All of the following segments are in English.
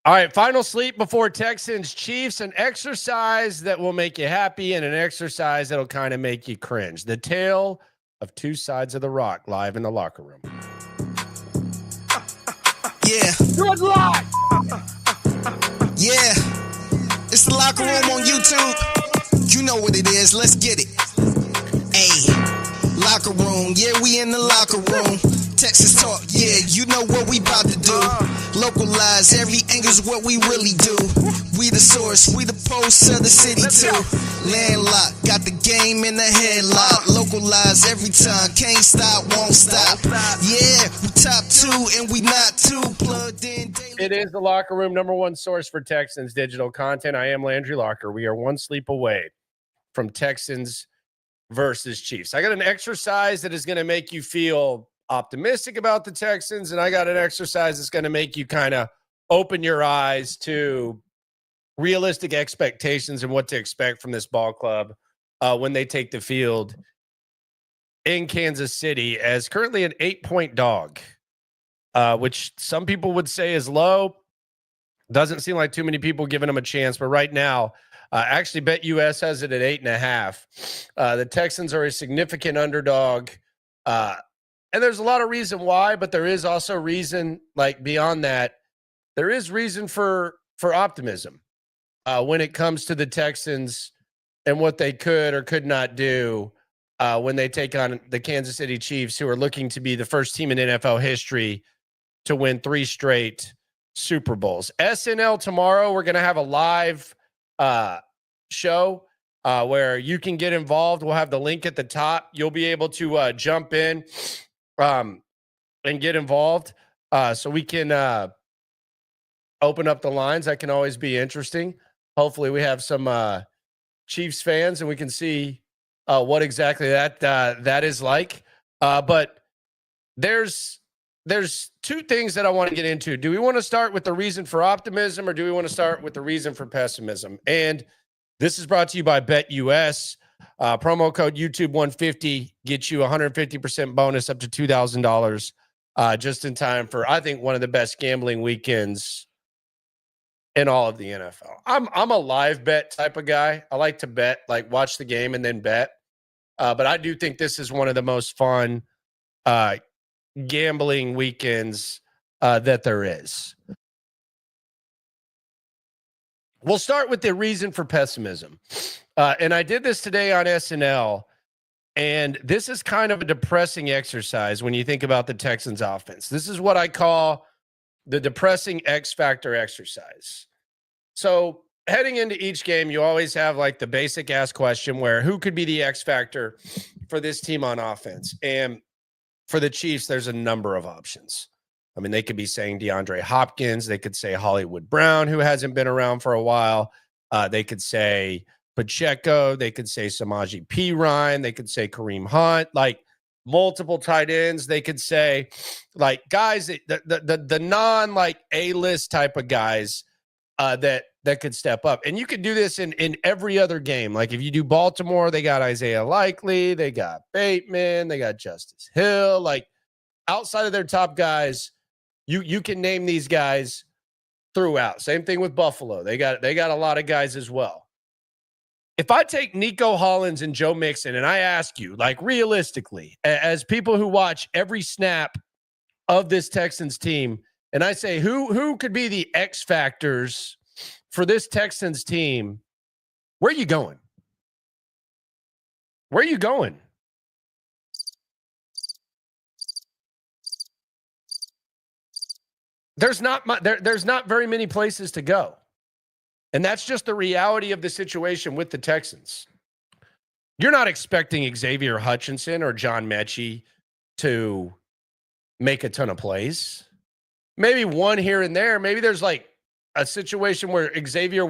All right, final sleep before Texans Chiefs, an exercise that will make you happy and an exercise that'll kind of make you cringe. The tale of two sides of the rock live in the locker room. Yeah. Good luck. Yeah. It's the locker room on YouTube. You know what it is. Let's get it. Ayy. Locker room. Yeah, we in the locker room. Texas talk. Yeah, you know what we about to do. Localize every angle's what we really do. We the source. We the pulse of the city too. Landlocked. Got the game in the headlock. Localize every time. Can't stop, won't stop. Yeah, we top two and we not too plugged in. It is the locker room, number one source for Texans digital content. I am Landry Locker. We are one sleep away from Texans versus Chiefs. I got an exercise that is going to make you feel optimistic about the Texans, and I got an exercise that's going to make you kind of open your eyes to realistic expectations and what to expect from this ball club when they take the field in Kansas City as currently an 8-point dog. Which some people would say is low. Doesn't seem like too many people giving them a chance. But right now, actually, BetUS has it at 8.5. The Texans are a significant underdog. And there's a lot of reason why, but there is also reason, like beyond that, there is reason for optimism when it comes to the Texans and what they could or could not do when they take on the Kansas City Chiefs, who are looking to be the first team in NFL history to win 3 straight Super Bowls. SNL tomorrow, we're going to have a live show where you can get involved. We'll have the link at the top. You'll be able to jump in and get involved so we can open up the lines. That can always be interesting. Hopefully we have some Chiefs fans and we can see what exactly that is like. But there's 2 things that I want to get into. Do we want to start with the reason for optimism or do we want to start with the reason for pessimism? And this is brought to you by BetUS. Promo code YouTube150 gets you 150% bonus up to $2,000 just in time for, I think, one of the best gambling weekends in all of the NFL. I'm a live bet type of guy. I like to bet, like watch the game and then bet. But I do think this is one of the most fun gambling weekends that there is. We'll start with the reason for pessimism. And I did this today on SNL, and this is kind of a depressing exercise when you think about the Texans offense. This is what I call the depressing X factor exercise. So heading into each game, you always have like the basic ass question where who could be the X factor for this team on offense? And for the Chiefs, there's a number of options. I mean, they could be saying DeAndre Hopkins. They could say Hollywood Brown, who hasn't been around for a while. They could say Pacheco. They could say Samaje Perine. They could say Kareem Hunt. Like multiple tight ends. They could say like guys, the non like A-list type of guys that could step up. And you could do this in every other game. Like if you do Baltimore, they got Isaiah Likely, they got Bateman, they got Justice Hill. Like outside of their top guys, you can name these guys throughout. Same thing with Buffalo. They got a lot of guys as well. If I take Nico Hollins and Joe Mixon and I ask you, like realistically, as people who watch every snap of this Texans team, and I say who could be the X factors for this Texans team, where are you going? Where are you going? There's not very many places to go. And that's just the reality of the situation with the Texans. You're not expecting Xavier Hutchinson or John Mechie to make a ton of plays. Maybe one here and there. Maybe there's like a situation where Xavier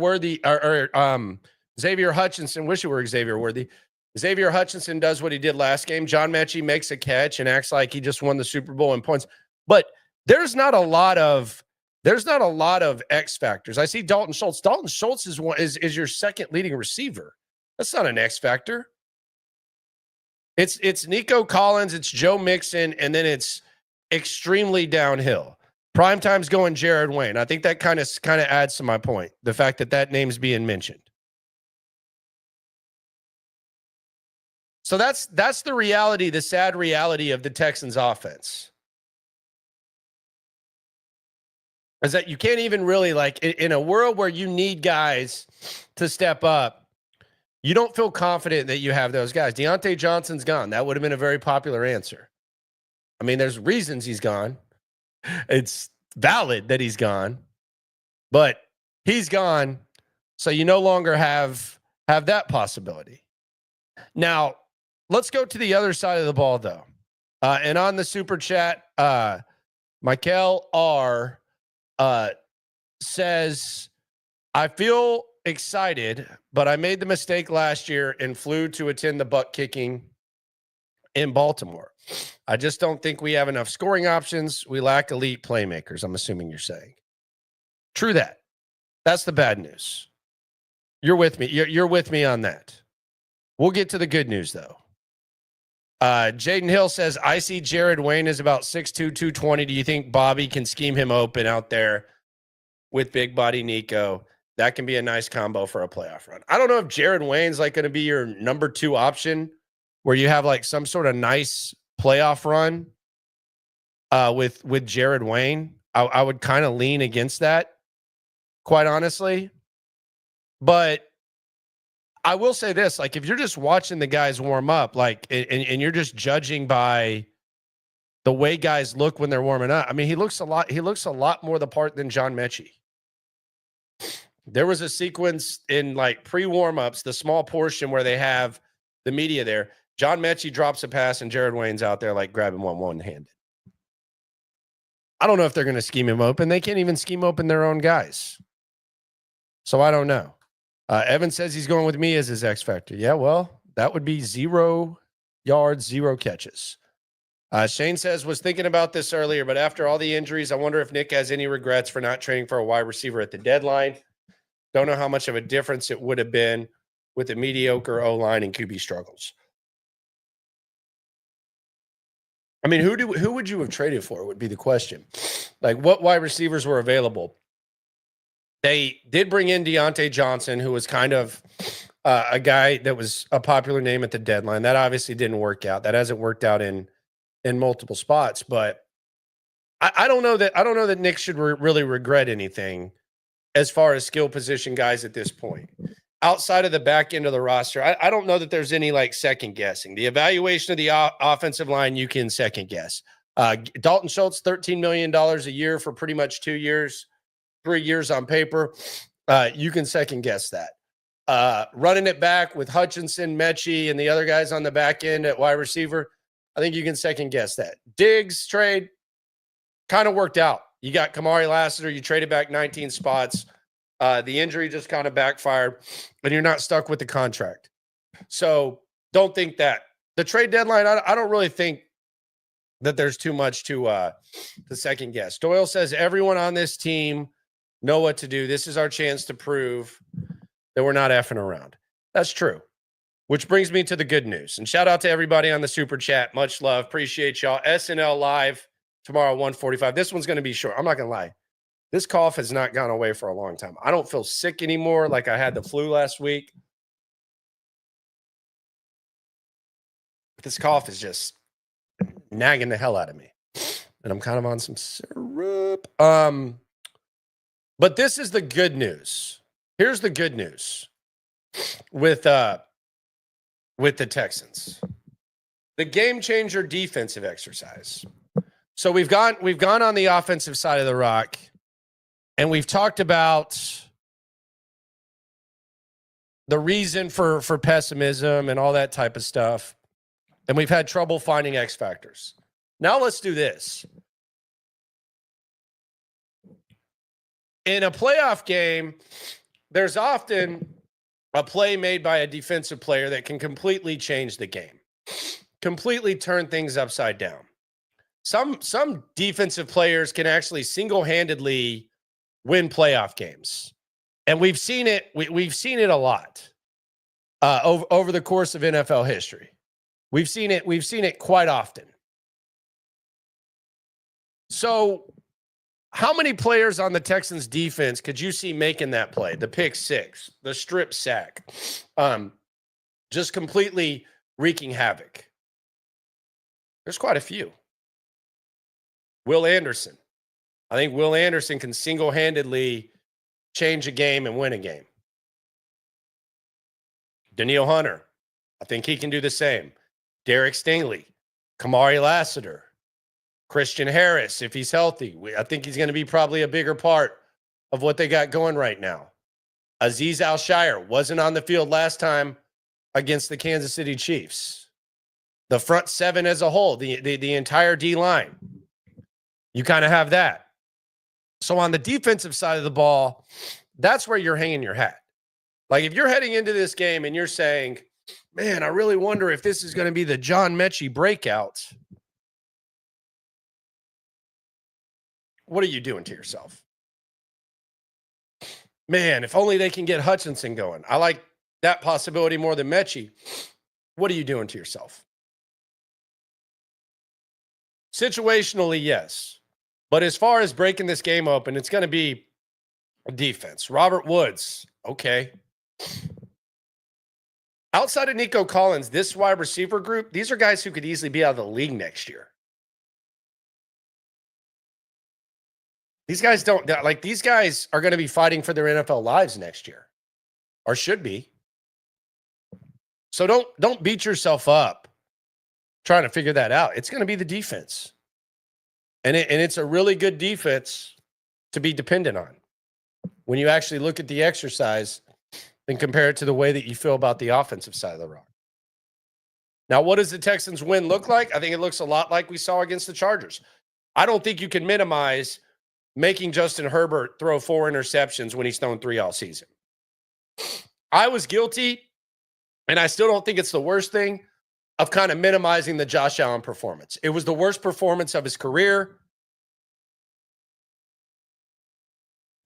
Hutchinson, wish it were Xavier Worthy. Xavier Hutchinson does what he did last game. John Mechie makes a catch and acts like he just won the Super Bowl in points. But there's not a lot of X factors. I see Dalton Schultz. Dalton Schultz is your second leading receiver. That's not an X factor. It's Nico Collins, it's Joe Mixon, and then it's extremely downhill. Primetime's going Jared Wayne. I think that kind of adds to my point. The fact that name's being mentioned. So that's the reality, the sad reality of the Texans offense. Is that you can't even really, like, in a world where you need guys to step up, you don't feel confident that you have those guys. Deontay Johnson's gone. That would have been a very popular answer. I mean, there's reasons he's gone. It's valid that he's gone, but he's gone. So you no longer have that possibility. Now, let's go to the other side of the ball, though. And on the super chat, Michael R. Says, I feel excited, but I made the mistake last year and flew to attend the butt kicking in Baltimore. I just don't think we have enough scoring options. We lack elite playmakers, I'm assuming you're saying. True that. That's the bad news. You're with me. You're with me on that. We'll get to the good news, though. Jaden Hill says, I see Jared Wayne is about 6'2", 220. Do you think Bobby can scheme him open out there with big body Nico? That can be a nice combo for a playoff run. I don't know if Jared Wayne's like going to be your number 2 option where you have like some sort of nice playoff run with Jared Wayne. I would kind of lean against that, quite honestly. But I will say this, like, if you're just watching the guys warm up, like, and you're just judging by the way guys look when they're warming up, I mean, he looks a lot more the part than John Mechie. There was a sequence in like pre-warm-ups, the small portion where they have the media there. John Mechie drops a pass and Jared Wayne's out there like grabbing one-handed. I don't know if they're going to scheme him open. They can't even scheme open their own guys. So I don't know. Evan says he's going with me as his X factor. Yeah, well, that would be 0 yards, 0 catches. Shane says, was thinking about this earlier, but after all the injuries, I wonder if Nick has any regrets for not trading for a wide receiver at the deadline. Don't know how much of a difference it would have been with a mediocre O-line and QB struggles. I mean, who would you have traded for would be the question. Like, what wide receivers were available? They did bring in Deontay Johnson, who was kind of a guy that was a popular name at the deadline. That obviously didn't work out. That hasn't worked out in multiple spots. But I don't know that Nick should really regret anything as far as skill position guys at this point. Outside of the back end of the roster, I don't know that there's any like second guessing. The evaluation of the offensive line, you can second guess. Dalton Schultz, $13 million a year for pretty much 2 years, 3 years on paper. You can second guess that. Running it back with Hutchinson, Mechie, and the other guys on the back end at wide receiver, I think you can second guess that. Diggs trade kind of worked out. You got Kamari Lassiter. You traded back 19 spots. The injury just kind of backfired, and you're not stuck with the contract. So don't think that. The trade deadline, I don't really think that there's too much to second guess. Doyle says everyone on this team know what to do. This is our chance to prove that we're not effing around. That's true. Which brings me to the good news. And shout out to everybody on the super chat. Much love. Appreciate y'all. SNL Live tomorrow, 1:45. This one's going to be short. I'm not going to lie. This cough has not gone away for a long time. I don't feel sick anymore like I had the flu last week. This cough is just nagging the hell out of me. And I'm kind of on some syrup. But this is the good news. Here's the good news with the Texans. The game changer defensive exercise. So we've gone on the offensive side of the rock, and we've talked about the reason for pessimism and all that type of stuff. And we've had trouble finding X factors. Now let's do this. In a playoff game, there's often a play made by a defensive player that can completely change the game, completely turn things upside down. Some defensive players can actually single-handedly win playoff games, and we've seen it. We've seen it a lot over the course of NFL history. We've seen it quite often. So How many players on the Texans defense could you see making that play? The pick six, the strip sack, just completely wreaking havoc. There's quite a few. Will Anderson. I think Will Anderson can single-handedly change a game and win a game. Daniil Hunter. I think he can do the same. Derek Stingley. Kamari Lassiter. Christian Harris, if he's healthy. I think he's going to be probably a bigger part of what they got going right now. Azeez Al-Shire wasn't on the field last time against the Kansas City Chiefs. The front seven as a whole, the entire D-line. You kind of have that. So on the defensive side of the ball, that's where you're hanging your hat. Like if you're heading into this game and you're saying, man, I really wonder if this is going to be the John Mechie breakout. What are you doing to yourself? Man, if only they can get Hutchinson going. I like that possibility more than Mechie. What are you doing to yourself? Situationally, yes. But as far as breaking this game open, it's going to be a defense. Robert Woods, okay. Outside of Nico Collins, this wide receiver group, these are guys who could easily be out of the league next year. These guys don't, like, these guys are going to be fighting for their NFL lives next year, or should be. So don't beat yourself up trying to figure that out. It's going to be the defense. And it's a really good defense to be dependent on when you actually look at the exercise and compare it to the way that you feel about the offensive side of the rock. Now, what does the Texans win look like? I think it looks a lot like we saw against the Chargers. I don't think you can minimize making Justin Herbert throw 4 interceptions when he's thrown 3 all season. I was guilty, and I still don't think it's the worst thing, of kind of minimizing the Josh Allen performance. It was the worst performance of his career,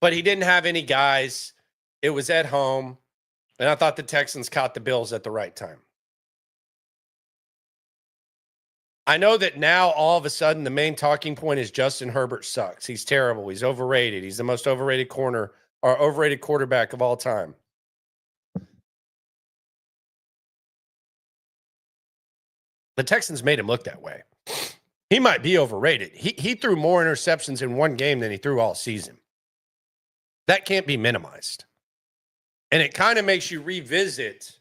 but he didn't have any guys. It was at home, and I thought the Texans caught the Bills at the right time. I know that now all of a sudden the main talking point is Justin Herbert sucks. He's terrible. He's overrated. He's the most overrated corner or overrated quarterback of all time. The Texans made him look that way. He might be overrated. He threw more interceptions in one game than he threw all season. That can't be minimized. And it kind of makes you revisit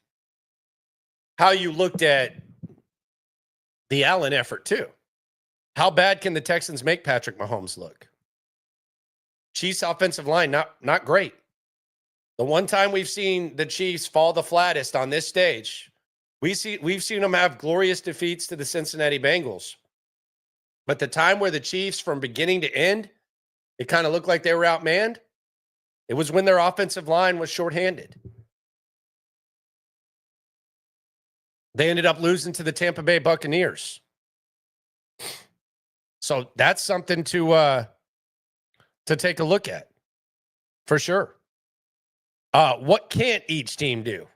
how you looked at the Allen effort too. How bad can the Texans make Patrick Mahomes look? Chiefs offensive line, not great. The one time we've seen the Chiefs fall the flattest on this stage, we've seen them have glorious defeats to the Cincinnati Bengals. But the time where the Chiefs, from beginning to end, it kind of looked like they were outmanned, it was when their offensive line was shorthanded. They ended up losing to the Tampa Bay Buccaneers. So that's something to take a look at, for sure. What can't each team do?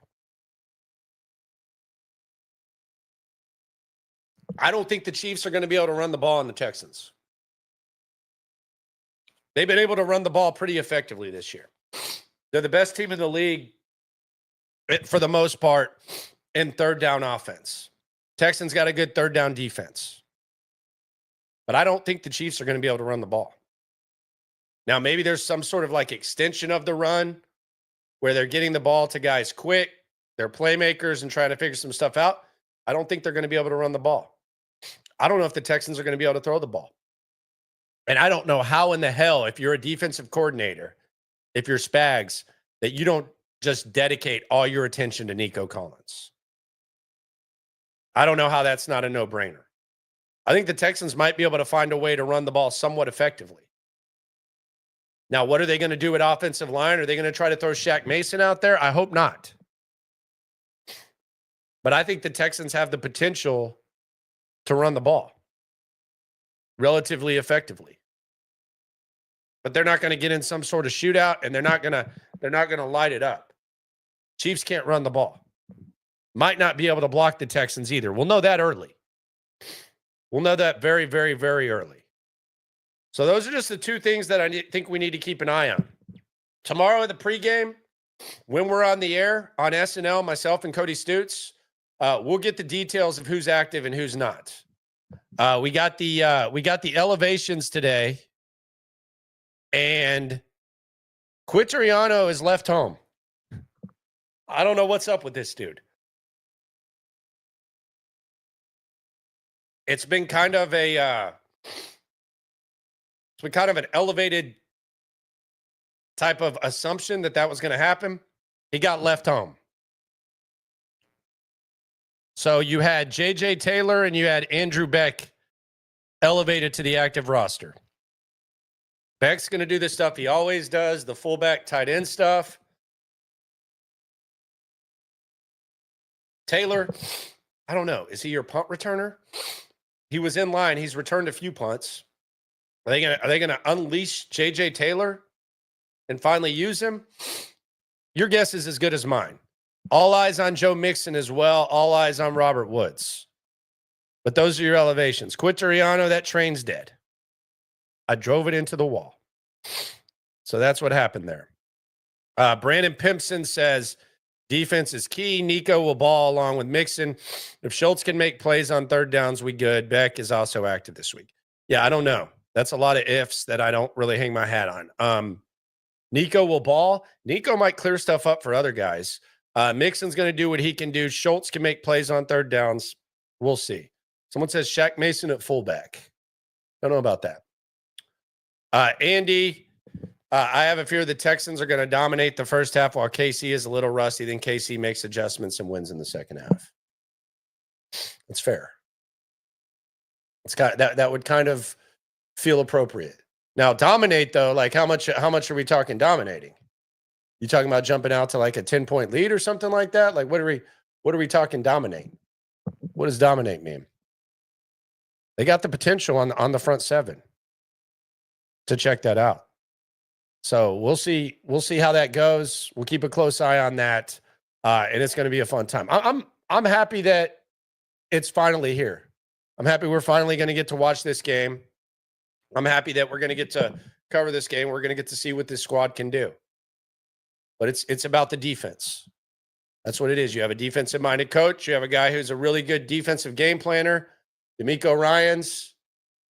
I don't think the Chiefs are going to be able to run the ball on the Texans. They've been able to run the ball pretty effectively this year. They're the best team in the league, for the most part, in third down offense. Texans got a good third down defense. But I don't think the Chiefs are going to be able to run the ball. Now, maybe there's some sort of like extension of the run where they're getting the ball to guys quick. They're playmakers and trying to figure some stuff out. I don't think they're going to be able to run the ball. I don't know if the Texans are going to be able to throw the ball. And I don't know how in the hell, if you're a defensive coordinator, if you're Spags, that you don't just dedicate all your attention to Nico Collins. I don't know how that's not a no-brainer. I think the Texans might be able to find a way to run the ball somewhat effectively. Now, what are they going to do at offensive line? Are they going to try to throw Shaq Mason out there? I hope not. But I think the Texans have the potential to run the ball relatively effectively. But they're not going to get in some sort of shootout, and they're not going to light it up. Chiefs can't run the ball. Might not be able to block the Texans either. We'll know that early. We'll know that very, very, very early. So those are just the two things that I think we need to keep an eye on. Tomorrow at the pregame, when we're on the air on SNL, myself and Cody Stutz, we'll get the details of who's active and who's not. We got the elevations today, and Quinteriano is left home. I don't know what's up with this dude. It's been kind of an elevated type of assumption that was going to happen. He got left home. So you had J.J. Taylor and you had Andrew Beck elevated to the active roster. Beck's going to do the stuff he always does, the fullback tight end stuff. Taylor, I don't know. Is he your punt returner? He was in line. He's returned a few punts. Are they gonna unleash J.J. Taylor and finally use him? Your guess is as good as mine. All eyes on Joe Mixon as well. All eyes on Robert Woods. But those are your elevations. Quinteriano, that train's dead. I drove it into the wall. So that's what happened there. Brandon Pimpson says, defense is key. Nico will ball along with Mixon. If Schultz can make plays on third downs, we good. Beck is also active this week. Yeah, I don't know. That's a lot of ifs that I don't really hang my hat on. Nico will ball. Nico might clear stuff up for other guys. Mixon's going to do what he can do. Schultz can make plays on third downs. We'll see. Someone says Shaq Mason at fullback. Don't know about that. Andy, I have a fear the Texans are going to dominate the first half while KC is a little rusty. Then KC makes adjustments and wins in the second half. It's fair. It's that would kind of feel appropriate. Now, dominate though, like how much are we talking dominating? You talking about jumping out to like a 10-point lead or something like that? Like what are we talking dominate? What does dominate mean? They got the potential on the front seven to check that out. So we'll see how that goes. We'll keep a close eye on that. And it's going to be a fun time. I'm happy that it's finally here. I'm happy we're finally going to get to watch this game. I'm happy that we're going to get to cover this game. We're going to get to see what this squad can do. But it's about the defense. That's what it is. You have a defensive-minded coach. You have a guy who's a really good defensive game planner. D'Amico Ryans.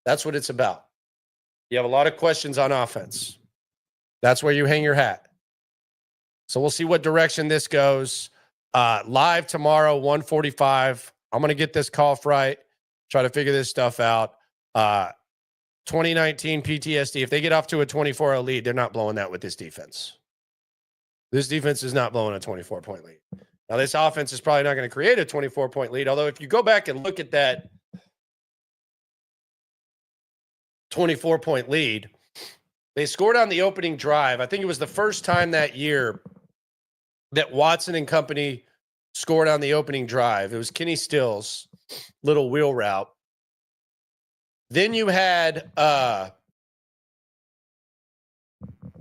That's what it's about. You have a lot of questions on offense. That's where you hang your hat. So we'll see what direction this goes. Live tomorrow, 1:45. I'm going to get this cough right, try to figure this stuff out. 2019 PTSD. If they get off to a 24-0 lead, they're not blowing that with this defense. This defense is not blowing a 24-point lead. Now, this offense is probably not going to create a 24-point lead, although if you go back and look at that 24-point lead, they scored on the opening drive. I think it was the first time that year that Watson and company scored on the opening drive. It was Kenny Stills' little wheel route. Then you had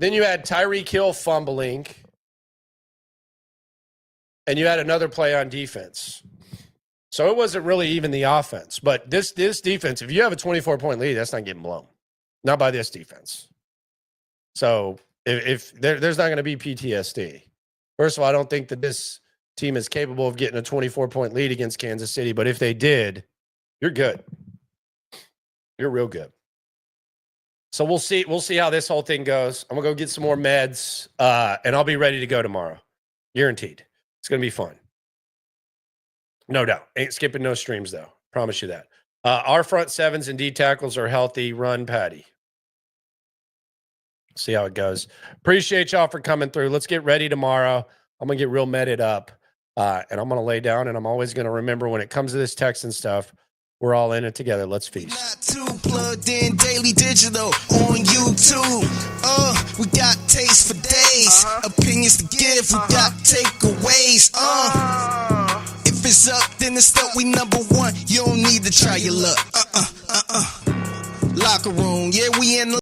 Tyreek Hill fumbling, and you had another play on defense. So it wasn't really even the offense. But this defense, if you have a 24-point lead, that's not getting blown. Not by this defense. So if there's not going to be PTSD. First of all, I don't think that this team is capable of getting a 24-point lead against Kansas City. But if they did, you're good. You're real good. So we'll see. We'll see how this whole thing goes. I'm going to go get some more meds, and I'll be ready to go tomorrow. Guaranteed. It's going to be fun. No doubt. Ain't skipping no streams, though. Promise you that. Our front sevens and D tackles are healthy. Run, Patty. See how it goes. Appreciate y'all for coming through. Let's get ready tomorrow. I'm going to get real meted up, and I'm going to lay down, and I'm always going to remember when it comes to this Texan stuff, we're all in it together. Let's feast. Not too plugged in daily digital on YouTube. We got taste for days, opinions to give. We got takeaways. If it's up, then it's up. We number one. You don't need to try your luck. Locker room, yeah, we in the